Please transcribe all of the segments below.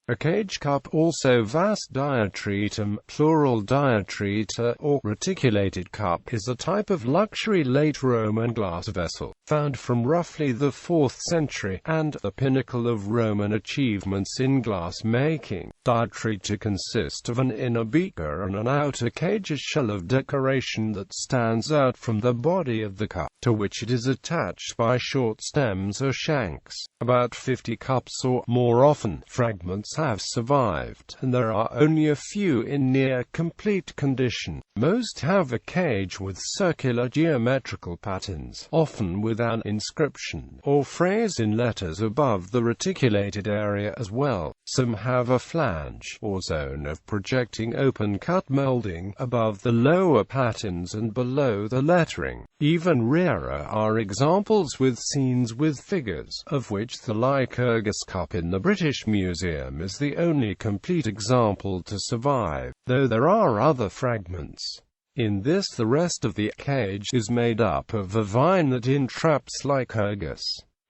A cage cup, also vas diatretum, plural Diatreta, or reticulated cup, is a type of luxury late Roman glass vessel, found from roughly the 4th century, and the pinnacle of Roman achievements in glass making. Diatreta consist of an inner beaker and an outer cage, a shell of decoration that stands out from the body of the cup, to which it is attached by short stems or shanks. About 50 cups or more, often fragments, have survived, and there are only a few in near-complete condition. Most have a cage with circular geometrical patterns, often with an inscription or phrase in letters above the reticulated area as well. Some have a flange, or zone of projecting open-cut molding, above the lower patterns and below the lettering. Even rarer are examples with scenes with figures, of which the Lycurgus Cap in the British Museum is the only complete example to survive, though there are other fragments. In this, the rest of the cage is made up of a vine that entraps Lycurgus.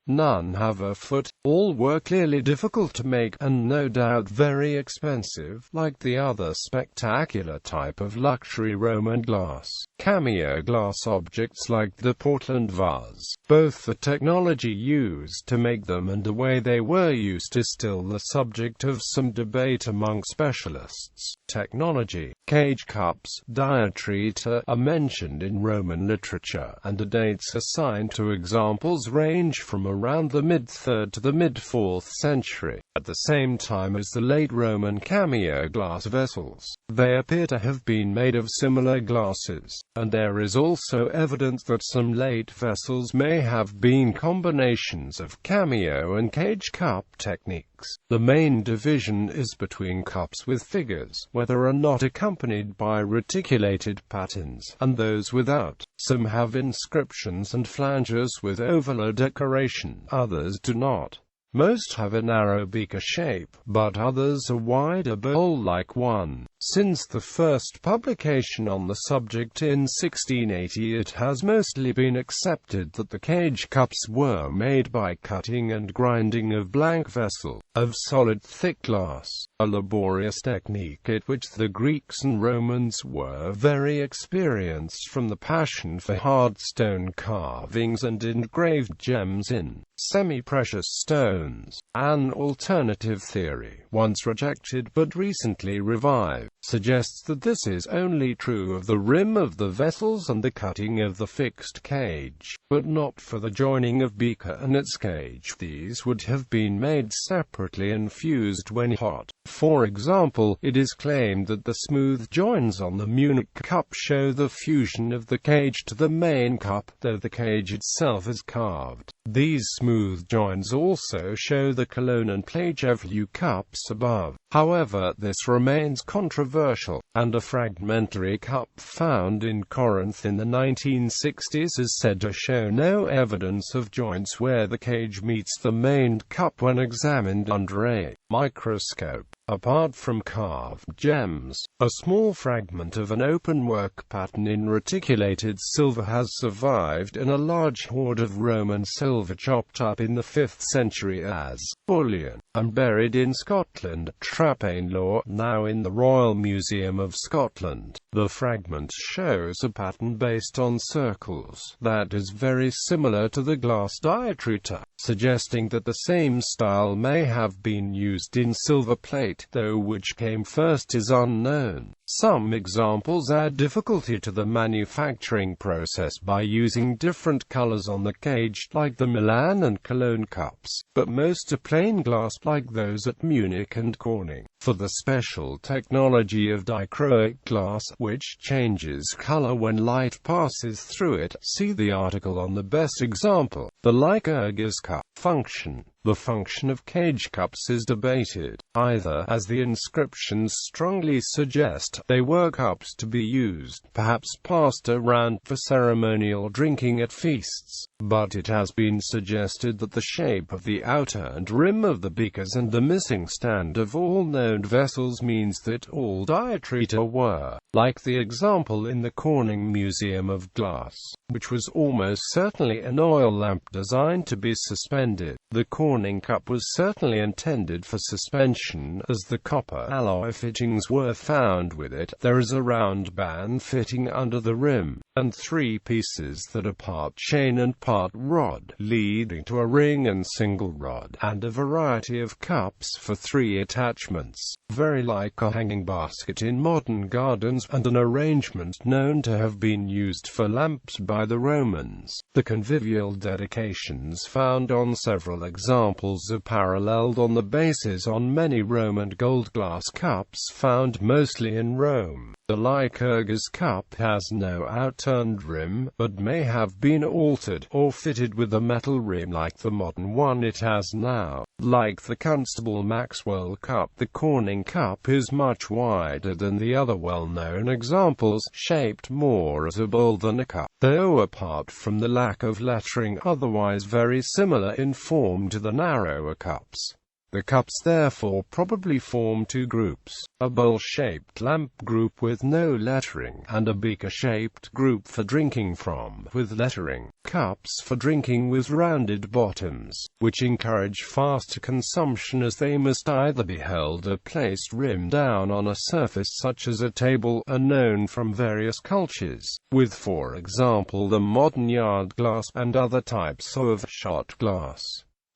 None have a foot. All were clearly difficult to make, and no doubt very expensive, like the other spectacular type of luxury Roman glass, cameo glass objects like the Portland vase. Both the technology used to make them and the way they were used is still the subject of some debate among specialists. Technology. Cage cups, diatreta, are mentioned in Roman literature, and the dates assigned to examples range from around the mid-3rd to the mid-4th century, at the same time as the late Roman cameo glass vessels. They appear to have been made of similar glasses, and there is also evidence that some late vessels may have been combinations of cameo and cage cup techniques. The main division is between cups with figures, whether or not accompanied by reticulated patterns, and those without. Some have inscriptions and flanges with ovular decoration, others do not. Most have a narrow beaker shape, but others a wider bowl-like one. Since the first publication on the subject in 1680, it has mostly been accepted that the cage cups were made by cutting and grinding of blank vessel, of solid thick glass, a laborious technique at which the Greeks and Romans were very experienced from the passion for hard stone carvings and engraved gems in semi-precious stones. An alternative theory, once rejected but recently revived, suggests that this is only true of the rim of the vessels and the cutting of the fixed cage, but not for the joining of beaker and its cage. These would have been made separately and fused when hot. For example, it is claimed that the smooth joins on the Munich cup show the fusion of the cage to the main cup, though the cage itself is carved. These smooth joins also show the Cologne and Pejović cups above. However, this remains controversial, and a fragmentary cup found in Corinth in the 1960s is said to show no evidence of joints where the cage meets the main cup when examined under a microscope. Apart from carved gems, a small fragment of an open-work pattern in reticulated silver has survived in a large hoard of Roman silver chopped up in the 5th century as bullion, and buried in Scotland, Trapainlaw, now in the Royal Museum of Scotland. The fragment shows a pattern based on circles that is very similar to the glass diatreta, suggesting that the same style may have been used in silver plate, though which came first is unknown. Some examples add difficulty to the manufacturing process by using different colors on the cage, like the Milan and Cologne cups, but most are plain glass like those at Munich and Corning. For the special technology of dichroic glass, which changes color when light passes through it, see the article on the best example, the Lycurgus Cap. Function. The function of cage cups is debated. Either, as the inscriptions strongly suggest, they were cups to be used, perhaps passed around for ceremonial drinking at feasts, but it has been suggested that the shape of the outer and rim of the beakers and the missing stand of all known vessels means that all diatreta were like the example in the Corning Museum of Glass, which was almost certainly an oil lamp designed to be suspended. The Corning cup was certainly intended for suspension, as the copper alloy fittings were found with it. There is a round band fitting under the rim, and 3 pieces that are part chain and part rod, leading to a ring and single rod, and a variety of cups for 3 attachments, very like a hanging basket in modern gardens, and an arrangement known to have been used for lamps by the Romans. The convivial dedications found on several examples are paralleled on the bases on many Roman gold glass cups found mostly in Rome. The Lycurgus Cap has no outturned rim, but may have been altered, or fitted with a metal rim like the modern one it has now. Like the Constable-Maxwell Cup, the Corning Cup is much wider than the other well-known examples, shaped more as a bowl than a cup, though apart from the lack of lettering, otherwise very similar in form to the narrower cups. The cups therefore probably form 2 groups, a bowl-shaped lamp group with no lettering, and a beaker-shaped group for drinking from, with lettering. Cups for drinking with rounded bottoms, which encourage faster consumption as they must either be held or placed rim down on a surface such as a table, are known from various cultures, with for example the modern yard glass, and other types of shot glass.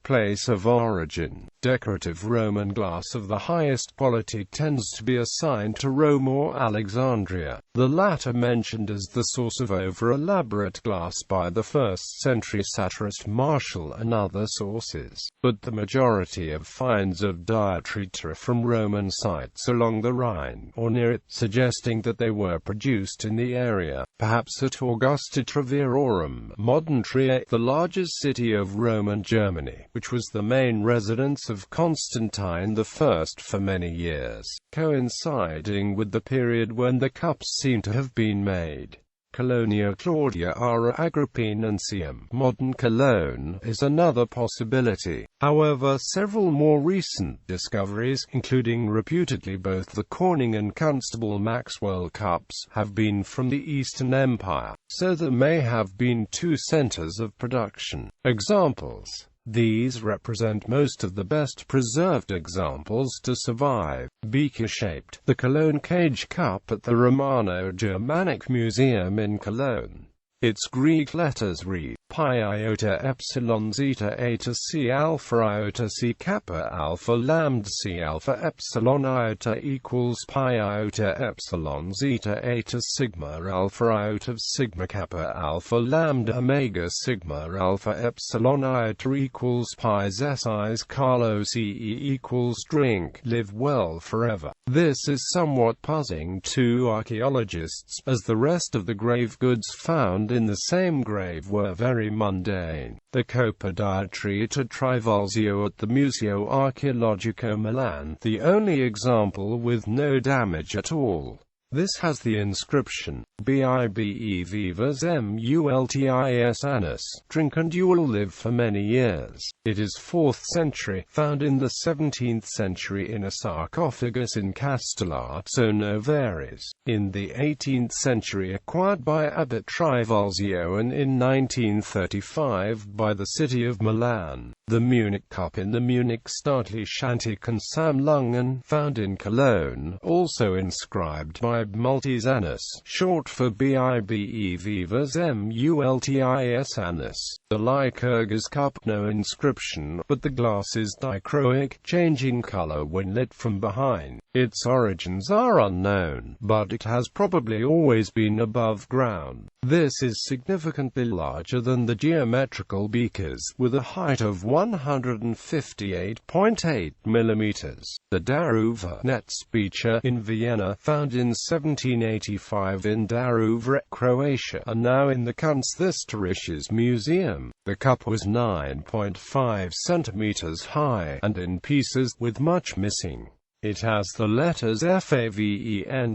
Place of origin. Decorative Roman glass of the highest quality tends to be assigned to Rome or Alexandria, the latter mentioned as the source of over-elaborate glass by the 1st century satirist Martial and other sources, but the majority of finds of Diatreta are from Roman sites along the Rhine, or near it, suggesting that they were produced in the area, perhaps at Augusta Treverorum, modern Trier, the largest city of Roman Germany, which was the main residence of Constantine I for many years, coinciding with the period when the cups seem to have been made. Colonia Claudia Ara Agrippinensium, modern Cologne, is another possibility. However, several more recent discoveries, including reputedly both the Corning and Constable-Maxwell cups, have been from the Eastern Empire, so there may have been 2 centers of production. Examples. These represent most of the best preserved examples to survive. Beaker-shaped, the Cologne cage cup at the Romano-Germanic Museum in Cologne. Its Greek letters read pi iota epsilon zeta eta c alpha iota c kappa alpha lambda c alpha epsilon iota equals pi iota epsilon zeta eta sigma alpha iota sigma kappa alpha lambda omega sigma alpha epsilon iota equals pi zesize Carlos E equals drink, live well forever. This is somewhat puzzling to archaeologists, as the rest of the grave goods found in the same grave were very mundane. The Coppa Diatreta Trivalzio at the Museo Archeologico Milan, the only example with no damage at all. This has the inscription, Bibe vivas multis annus, drink and you will live for many years. It is 4th century, found in the 17th century in a sarcophagus in Castellazzo Novares. In the 18th century acquired by Abbot Trivalzio, and in 1935 by the city of Milan. The Munich cup in the Munich Staatliche Sammlungen, found in Cologne, also inscribed by multis annus, short for Bibe vivas multis annus. The Lycurgus Cap, no inscription, but the glass is dichroic, changing color when lit from behind. Its origins are unknown, but it has probably always been above ground. This is significantly larger than the geometrical beakers, with a height of 158.8 mm. The Daruvar Netzbecher in Vienna, found in 1785 in Daruvar, Croatia, are now in the Kunsthistorisches Museum. The cup was 9.5 cm high, and in pieces, with much missing. It has the letters FAVENTIBUS,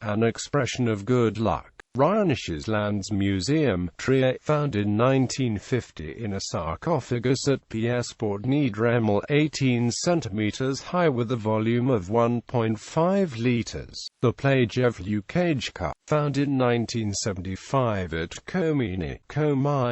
an expression of good luck. Rheinisches Landesmuseum, Trier, found in 1950 in a sarcophagus at Piesport Niedremel, 18 cm high with a volume of 1.5 liters. The Pejović cup, found in 1975 at Komini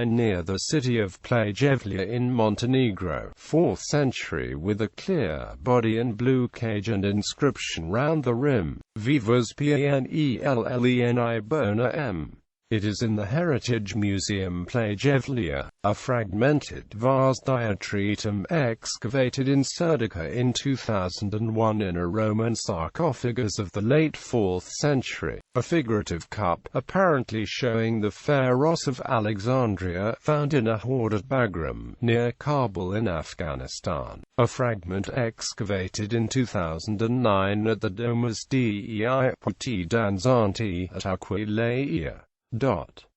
near the city of Pljevica in Montenegro, 4th century, with a clear body and blue cage and inscription round the rim, Vivas Pnelleni Bona M. It is in the Heritage Museum Pljevica, a fragmented vase diatretum excavated in Serdica in 2001 in a Roman sarcophagus of the late 4th century. A figurative cup, apparently showing the Pharaohs of Alexandria, found in a hoard at Bagram, near Kabul in Afghanistan. A fragment excavated in 2009 at the Domus Dei Danzanti at Aquileia.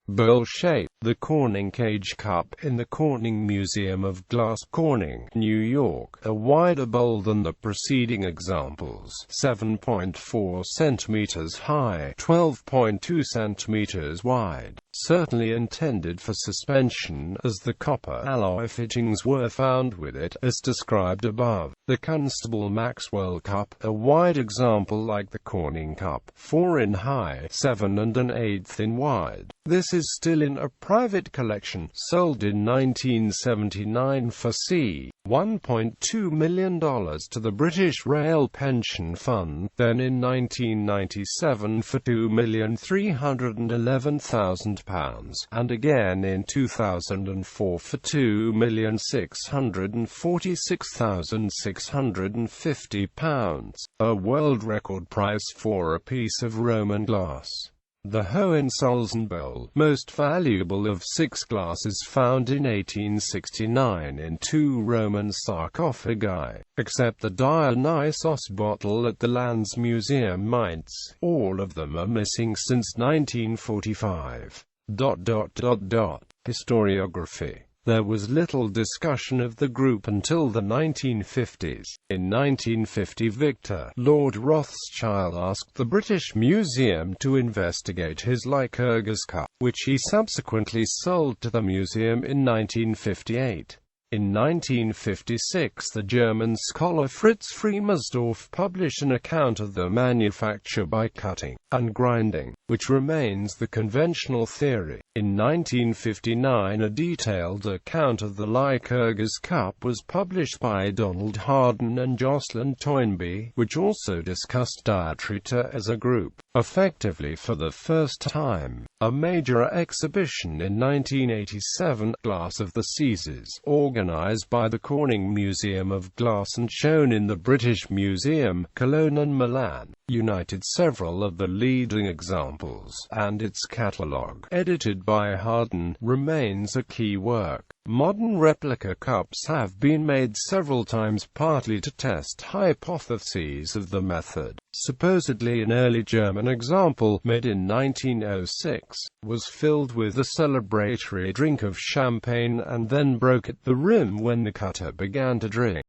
Bowl shape. The Corning Cage Cup, in the Corning Museum of Glass, Corning, New York, a wider bowl than the preceding examples, 7.4 cm high, 12.2 cm wide, certainly intended for suspension, as the copper alloy fittings were found with it, as described above. The Constable Maxwell Cup, a wide example like the Corning Cup, 4 in high, 7 1/8 in wide. This is still in a private collection, sold in 1979 for $1.2 million to the British Rail Pension Fund, then in 1997 for £2,311,000, and again in 2004 for £2,646,650, a world record price for a piece of Roman glass. The Hohenzollern bowl, most valuable of 6 glasses, found in 1869 in 2 Roman sarcophagi, except the Dionysos bottle at the Landesmuseum Mainz. All of them are missing since 1945. Historiography. There was little discussion of the group until the 1950s. In 1950, Victor, Lord Rothschild, asked the British Museum to investigate his Lycurgus Cap, which he subsequently sold to the museum in 1958. In 1956, the German scholar Fritz Friemersdorf published an account of the manufacture by cutting and grinding, which remains the conventional theory. In 1959, a detailed account of the Lycurgus Cup was published by Donald Harden and Jocelyn Toynbee, which also discussed Diatreta as a group. Effectively for the first time, a major exhibition in 1987, Glass of the Seasons, organized by the Corning Museum of Glass and shown in the British Museum, Cologne and Milan, united several of the leading examples, and its catalogue, edited by Harden, remains a key work. Modern replica cups have been made several times, partly to test hypotheses of the method. Supposedly an early German example, made in 1906, was filled with a celebratory drink of champagne and then broke at the rim when the cutter began to drink.